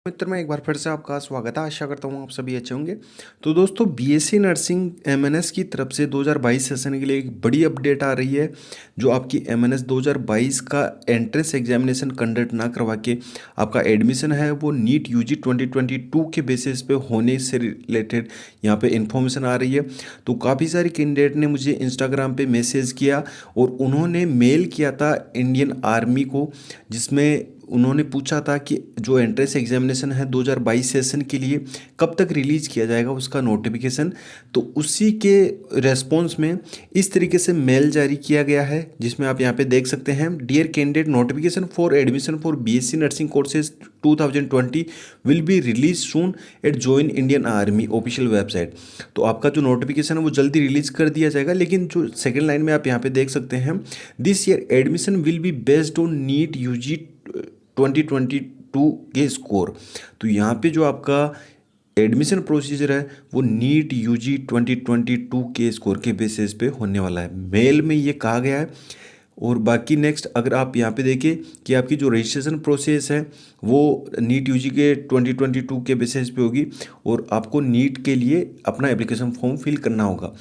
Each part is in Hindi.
मित्र मैं एक बार फिर से आपका स्वागत है। आशा करता हूँ आप सभी अच्छे होंगे। तो दोस्तों बीएससी नर्सिंग एमएनएस की तरफ से 2022 सेशन के लिए एक बड़ी अपडेट आ रही है। जो आपकी एमएनएस 2022 का एंट्रेंस एग्जामिनेशन कंडक्ट ना करवा के आपका एडमिशन है वो नीट यूजी 2022 के बेसिस पे होने से रिलेटेड यहाँ पे इन्फॉर्मेशन आ रही है। तो काफ़ी सारे कैंडिडेट ने मुझे इंस्टाग्राम पे मैसेज किया और उन्होंने मेल किया था इंडियन आर्मी को, जिसमें उन्होंने पूछा था कि जो एंट्रेंस एग्जामिनेशन है 2022 सेशन के लिए कब तक रिलीज़ किया जाएगा उसका नोटिफिकेशन। तो उसी के रेस्पॉन्स में इस तरीके से मेल जारी किया गया है, जिसमें आप यहाँ पे देख सकते हैं, dear candidate, notification for admission for BSc nursing courses 2020 will be release soon at join Indian army official website. तो आपका जो नोटिफिकेशन है वो जल्दी रिलीज कर दिया जाएगा। लेकिन जो सेकेंड लाइन में आप यहाँ पे देख सकते हैं, this year admission will be based on NEET UG 2022 के स्कोर। तो यहाँ पे जो आपका एडमिशन प्रोसीजर है वो नीट यूजी 2022 के स्कोर के बेसिस पे होने वाला है, मेल में ये कहा गया है। और बाकी नेक्स्ट अगर आप यहाँ पे देखें कि आपकी जो रजिस्ट्रेशन प्रोसेस है वो नीट यूजी के 2022 के बेसिस पे होगी और आपको नीट के लिए अपना एप्लीकेशन फॉर्म फिल करना होगा।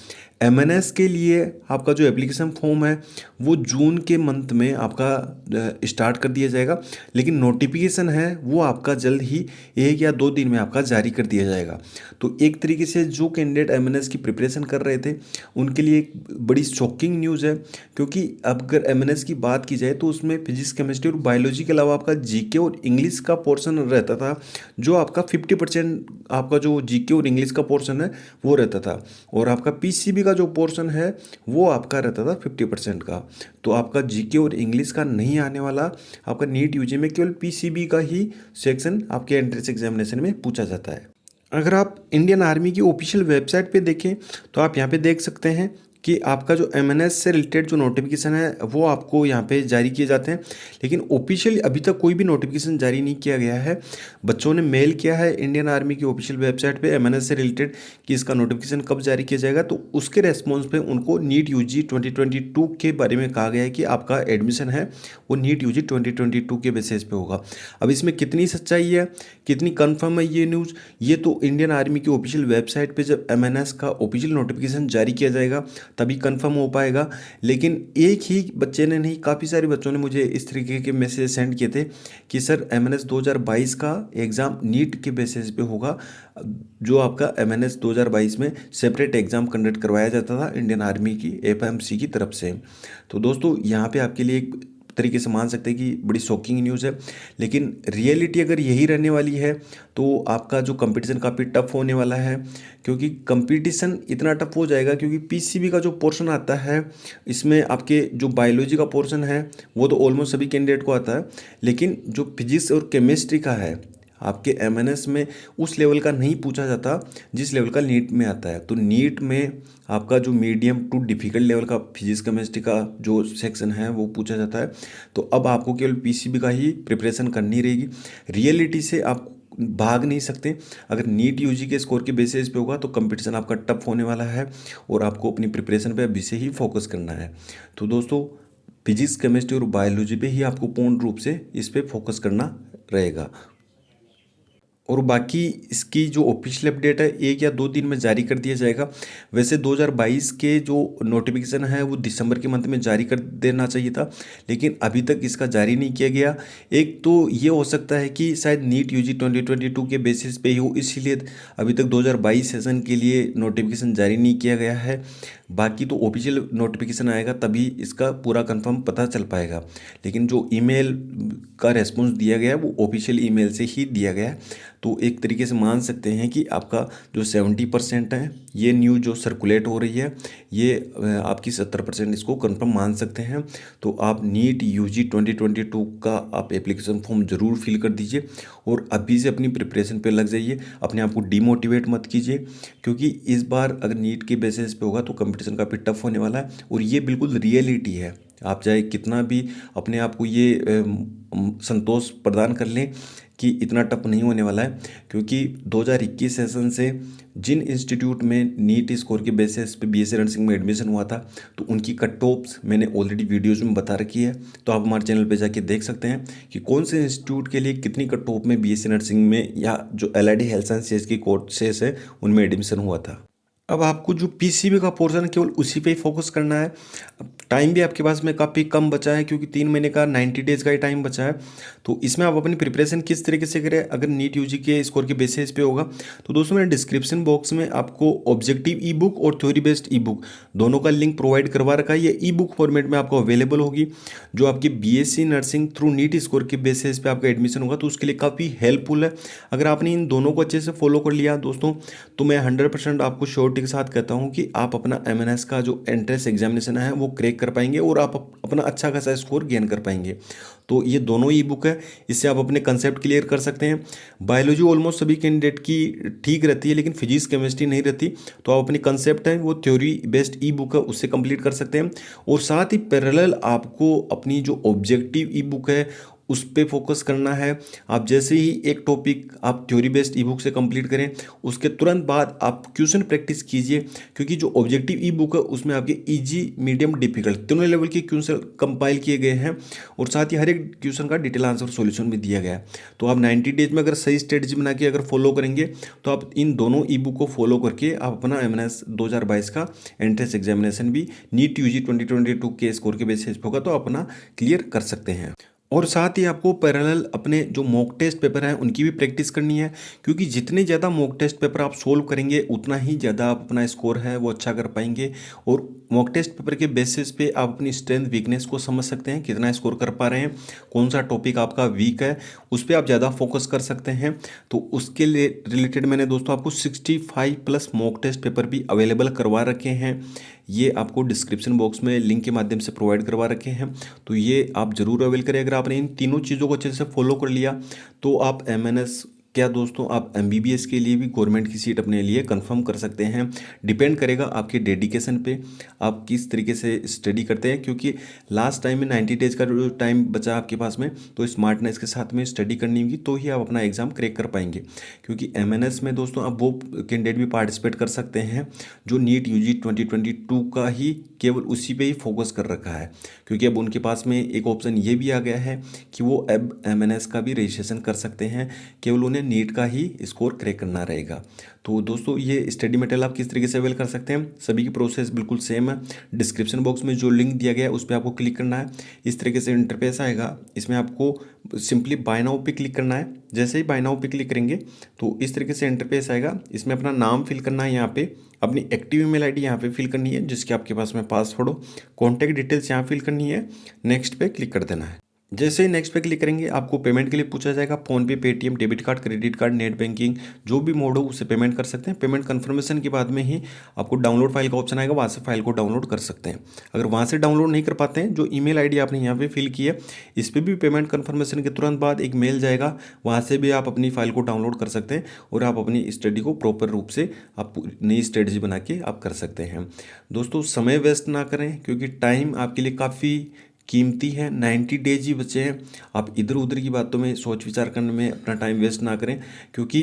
एमएनएस के लिए आपका जो एप्लीकेशन फॉर्म है वो जून के मंथ में आपका स्टार्ट कर दिया जाएगा, लेकिन नोटिफिकेशन है वो आपका जल्द ही 1 या 2 दिन में आपका जारी कर दिया जाएगा। तो एक तरीके से जो कैंडिडेट एमएनएस की प्रिपरेशन कर रहे थे उनके लिए एक बड़ी शॉकिंग न्यूज़ है, क्योंकि अब अगर एमएनएस की बात की जाए तो उसमें फिजिक्स, केमिस्ट्री और बायोलॉजी के अलावा आपका जीके और इंग्लिश का पोर्शन रहता था, जो आपका 50% आपका जो जीके और इंग्लिश का पोर्शन है वो रहता था, और आपका पीसीबी का जो पोर्शन है वो आपका रहता था 50% का। तो आपका जीके और इंग्लिश का नहीं आने वाला, आपका नीट यूजी में केवल पीसीबी का ही सेक्शन आपके एंट्रेंस एग्जामिनेशन में पूछा जाता है। अगर आप इंडियन आर्मी की ऑफिशियल वेबसाइट पे देखें तो आप यहाँ पे देख सकते हैं कि आपका जो एमएनएस से रिलेटेड जो नोटिफिकेशन है वो आपको यहाँ पे जारी किए जाते हैं, लेकिन ऑफिशियल अभी तक कोई भी नोटिफिकेशन जारी नहीं किया गया है। बच्चों ने मेल किया है इंडियन आर्मी की ऑफिशियल वेबसाइट पे एमएनएस से रिलेटेड कि इसका नोटिफिकेशन कब जारी किया जाएगा, तो उसके रेस्पॉन्स पे उनको नीट यूजी 2022 के बारे में कहा गया है कि आपका एडमिशन है वो नीट यूजी 2022 के बेसिस पे होगा। अब इसमें कितनी सच्चाई है, कितनी कन्फर्म है ये न्यूज़, ये तो इंडियन आर्मी की ऑफिशियल वेबसाइट पे जब एमएनएस का ऑफिशियल नोटिफिकेशन जारी किया जाएगा तभी कंफर्म हो पाएगा। लेकिन एक ही बच्चे ने नहीं, काफ़ी सारे बच्चों ने मुझे इस तरीके के मैसेज सेंड किए थे कि सर एमएनएस 2022 का एग्ज़ाम नीट के बेसिस पे होगा, जो आपका एमएनएस 2022 में सेपरेट एग्ज़ाम कंडक्ट करवाया जाता था इंडियन आर्मी की एफएमसी की तरफ से। तो दोस्तों यहाँ पे आपके लिए एक तरीके से मान सकते हैं कि बड़ी शॉकिंग न्यूज़ है, लेकिन रियलिटी अगर यही रहने वाली है तो आपका जो कंपटीशन काफ़ी टफ होने वाला है, क्योंकि कंपटीशन इतना टफ हो जाएगा क्योंकि पीसीबी का जो पोर्शन आता है इसमें आपके जो बायोलॉजी का पोर्शन है वो तो ऑलमोस्ट सभी कैंडिडेट को आता है, लेकिन जो फिजिक्स और केमिस्ट्री का है आपके एमएनएस में उस लेवल का नहीं पूछा जाता जिस लेवल का नीट में आता है। तो नीट में आपका जो मीडियम टू डिफ़िकल्ट लेवल का फिजिक्स केमिस्ट्री का जो सेक्शन है वो पूछा जाता है। तो अब आपको केवल पीसीबी का ही प्रिपरेशन करनी रहेगी। रियलिटी से आप भाग नहीं सकते। अगर नीट यूजी के स्कोर के बेसिस पे होगा तो कंपटीशन आपका टफ होने वाला है और आपको अपनी प्रिपरेशन पे अभी से ही फोकस करना है। तो दोस्तों फिजिक्स, केमिस्ट्री और बायोलॉजी पे ही आपको पूर्ण रूप से इस पे फोकस करना रहेगा। और बाकी इसकी जो ऑफिशियल अपडेट है 1 या 2 दिन में जारी कर दिया जाएगा। वैसे 2022 के जो नोटिफिकेशन है वो दिसंबर के मंथ में जारी कर देना चाहिए था, लेकिन अभी तक इसका जारी नहीं किया गया। एक तो ये हो सकता है कि शायद नीट यूजी 2022 के बेसिस पे ही हो, इसीलिए अभी तक 2022 सेशन के लिए नोटिफिकेशन जारी नहीं किया गया है। बाकी तो ऑफिशियल नोटिफिकेशन आएगा तभी इसका पूरा कंफर्म पता चल पाएगा, लेकिन जो ईमेल का रेस्पॉन्स दिया गया है वो ऑफिशियल ईमेल से ही दिया गया है। तो एक तरीके से मान सकते हैं कि आपका जो 70% है ये न्यूज़ जो सर्कुलेट हो रही है ये आपकी 70% इसको कंफर्म मान सकते हैं। तो आप नीट यूजी 2022 का आप एप्लीकेशन फॉर्म ज़रूर फिल कर दीजिए और अभी से अपनी प्रिपरेशन पे लग जाइए। अपने आप को डिमोटिवेट मत कीजिए, क्योंकि इस बार अगर नीट के बेसिस पे होगा तो कंपटीशन काफ़ी टफ होने वाला है और ये बिल्कुल रियलिटी है। आप चाहे कितना भी अपने आप को ये संतोष प्रदान कर लें कि इतना टफ नहीं होने वाला है, क्योंकि 2021 सेशन से जिन इंस्टीट्यूट में नीट स्कोर के बेसिस पे बीएससी नर्सिंग में एडमिशन हुआ था, तो उनकी कट ऑफ्स मैंने ऑलरेडी वीडियोज़ में बता रखी है। तो आप हमारे चैनल पे जाके देख सकते हैं कि कौन से इंस्टीट्यूट के लिए कितनी कट ऑफ में बीएससी नर्सिंग में या जो एलआईडी हेल्थ साइंसेज की कोर्सेस है उनमें एडमिशन हुआ था। अब आपको जो पीसीबी का पोर्शन है केवल उसी पे ही फोकस करना है। अब टाइम भी आपके पास में काफ़ी कम बचा है, क्योंकि 3 महीने का 90 डेज़ का ही टाइम बचा है। तो इसमें आप अपनी प्रिपरेशन किस तरीके से करें, अगर नीट यूजी के स्कोर के बेसिस पे होगा तो दोस्तों मैंने डिस्क्रिप्शन बॉक्स में आपको ऑब्जेक्टिव ई बुक और थ्योरी बेस्ड ई बुक दोनों का लिंक प्रोवाइड करवा रखा है। ये ई बुक फॉर्मेट में आपको अवेलेबल होगी, जो आपकी BSc nursing through NEET score के बेसिस पे आपका एडमिशन होगा, तो उसके लिए काफ़ी हेल्पफुल है। अगर आपने इन दोनों को अच्छे से फॉलो कर लिया दोस्तों, तो मैं 100% आपको श्योरिटी के साथ कहता हूँ कि आप अपना एमएनएस का जो एंट्रेंस एग्जामिनेशन है वो क्रैक कर पाएंगे और आप अपना अच्छा खासा स्कोर गेन कर पाएंगे। तो ये दोनों ई बुक है, इससे आप अपने कंसेप्ट क्लियर कर सकते हैं। बायोलॉजी ऑलमोस्ट सभी कैंडिडेट की ठीक रहती है, लेकिन फिजिक्स केमिस्ट्री नहीं रहती, तो आप अपनी कंसेप्ट है वो थ्योरी बेस्ड ई बुक है उससे कंप्लीट कर सकते हैं। और साथ ही पैरेलल आपको अपनी जो ऑब्जेक्टिव ई बुक है उस पर फोकस करना है। आप जैसे ही एक टॉपिक आप थ्योरी बेस्ड ई बुक से कंप्लीट करें, उसके तुरंत बाद आप क्वेश्चन प्रैक्टिस कीजिए, क्योंकि जो ऑब्जेक्टिव ई बुक है उसमें आपके इजी, मीडियम, डिफिकल्ट तीनों लेवल के क्वेश्चन कंपाइल किए गए हैं, और साथ ही हर एक क्वेश्चन का डिटेल आंसर सॉल्यूशन भी दिया गया है। तो आप 90 डेज में अगर सही स्ट्रेटजी बना के अगर फॉलो करेंगे, तो आप इन दोनों ई बुक को फॉलो करके आप अपना एमएनएस 2022 का एंट्रेंस एग्जामिनेशन भी नीट यूजी 2022 के स्कोर के बेसिस पे होगा, तो अपना क्लियर कर सकते हैं। और साथ ही आपको पैरेलल अपने जो मॉक टेस्ट पेपर हैं उनकी भी प्रैक्टिस करनी है, क्योंकि जितने ज़्यादा मॉक टेस्ट पेपर आप सोल्व करेंगे उतना ही ज़्यादा आप अपना स्कोर है वो अच्छा कर पाएंगे। और मॉक टेस्ट पेपर के बेसिस पे आप अपनी स्ट्रेंथ वीकनेस को समझ सकते हैं, कितना स्कोर कर पा रहे हैं, कौन सा टॉपिक आपका वीक है, उस पर आप ज़्यादा फोकस कर सकते हैं। तो उसके लिए रिलेटेड मैंने दोस्तों आपको 65+ मॉक टेस्ट पेपर भी अवेलेबल करवा रखे हैं। ये आपको डिस्क्रिप्शन बॉक्स में लिंक के माध्यम से प्रोवाइड करवा रखे हैं, तो ये आप ज़रूर अवेल करें। अगर आपने इन तीनों चीज़ों को अच्छे से फॉलो कर लिया, तो आप एमएनएस क्या दोस्तों आप एमबीबीएस के लिए भी गवर्नमेंट की सीट अपने लिए कंफर्म कर सकते हैं। डिपेंड करेगा आपके डेडिकेशन पे, आप किस तरीके से स्टडी करते हैं, क्योंकि लास्ट टाइम में 90 डेज का जो टाइम बचा आपके पास में, तो स्मार्टनेस के साथ में स्टडी करनी होगी, तो ही आप अपना एग्ज़ाम क्रैक कर पाएंगे। क्योंकि एमएनएस में दोस्तों आप वो कैंडिडेट भी पार्टिसिपेट कर सकते हैं जो नीट यूजी 2022 का ही केवल उसी पे ही फोकस कर रखा है, क्योंकि अब उनके पास में एक ऑप्शन ये भी आ गया है कि वो अब एमएनएस का भी रजिस्ट्रेशन कर सकते हैं, केवल उन्हें नीट का ही स्कोर क्रैक करना रहेगा। तो दोस्तों ये स्टडी मटेरियल आप किस तरीके से अवेल कर सकते हैं, सभी की प्रोसेस बिल्कुल सेम है। डिस्क्रिप्शन बॉक्स में जो लिंक दिया गया है उस पर आपको क्लिक करना है। इस तरीके से इंटरफेस आएगा, इसमें आपको सिंपली बाय नाउ पे क्लिक करना है। जैसे ही बाय नाउ पे क्लिक करेंगे तो इस तरीके से इंटरफेस आएगा, इसमें अपना नाम फिल करना है, यहाँ पे अपनी एक्टिव ईमेल आईडी यहाँ पे फिल करनी है जिसके आपके पास में पासवर्ड हो, कॉन्टैक्ट डिटेल्स यहाँ फिल करनी है, नेक्स्ट पे क्लिक कर देना है। जैसे ही नेक्स्ट पे क्लिक करेंगे आपको पेमेंट के लिए पूछा जाएगा, PhonePe, Paytm, debit card, credit card, net banking, जो भी मोड हो उससे पेमेंट कर सकते हैं। पेमेंट कन्फर्मेशन के बाद में ही आपको डाउनलोड फाइल का ऑप्शन आएगा, वहाँ से फाइल को डाउनलोड कर सकते हैं। अगर वहाँ से डाउनलोड नहीं कर पाते हैं, जो ईमेल आईडी आपने यहाँ पे फिल की है इस पर भी पेमेंट कन्फर्मेशन के तुरंत बाद एक मेल जाएगा, वहाँ से भी आप अपनी फाइल को डाउनलोड कर सकते हैं और आप अपनी स्टडी को प्रॉपर रूप से आप नई स्ट्रेटजी बना के आप कर सकते हैं। दोस्तों समय वेस्ट ना करें, क्योंकि टाइम आपके लिए काफ़ी कीमती है, 90 डेज ही बचे हैं। आप इधर उधर की बातों में सोच विचार करने में अपना टाइम वेस्ट ना करें, क्योंकि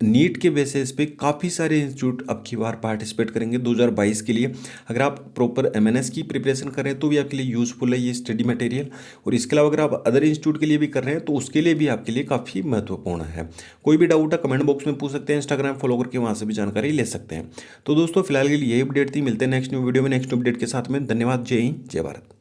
नीट के बेसिस पे काफ़ी सारे इंस्टीट्यूट अब की बार पार्टिसिपेट करेंगे 2022 के लिए। अगर आप प्रॉपर एमएनएस की प्रिपरेशन कर रहे हैं तो भी आपके लिए यूज़फुल है ये स्टडी मटेरियल, और इसके अलावा अगर आप अदर इंस्टीट्यूट के लिए भी कर रहे हैं तो उसके लिए भी आपके लिए काफ़ी महत्वपूर्ण है। कोई भी डाउट है कमेंट बॉक्स में पूछ सकते हैं, इंस्टाग्राम फॉलो करके वहाँ से भी जानकारी ले सकते हैं। तो दोस्तों फिलहाल के लिए यही अपडेट थी, मिलते हैं नेक्स्ट न्यू वीडियो में नेक्स्ट अपडेट के साथ में। धन्यवाद, जय हिंद, जय भारत।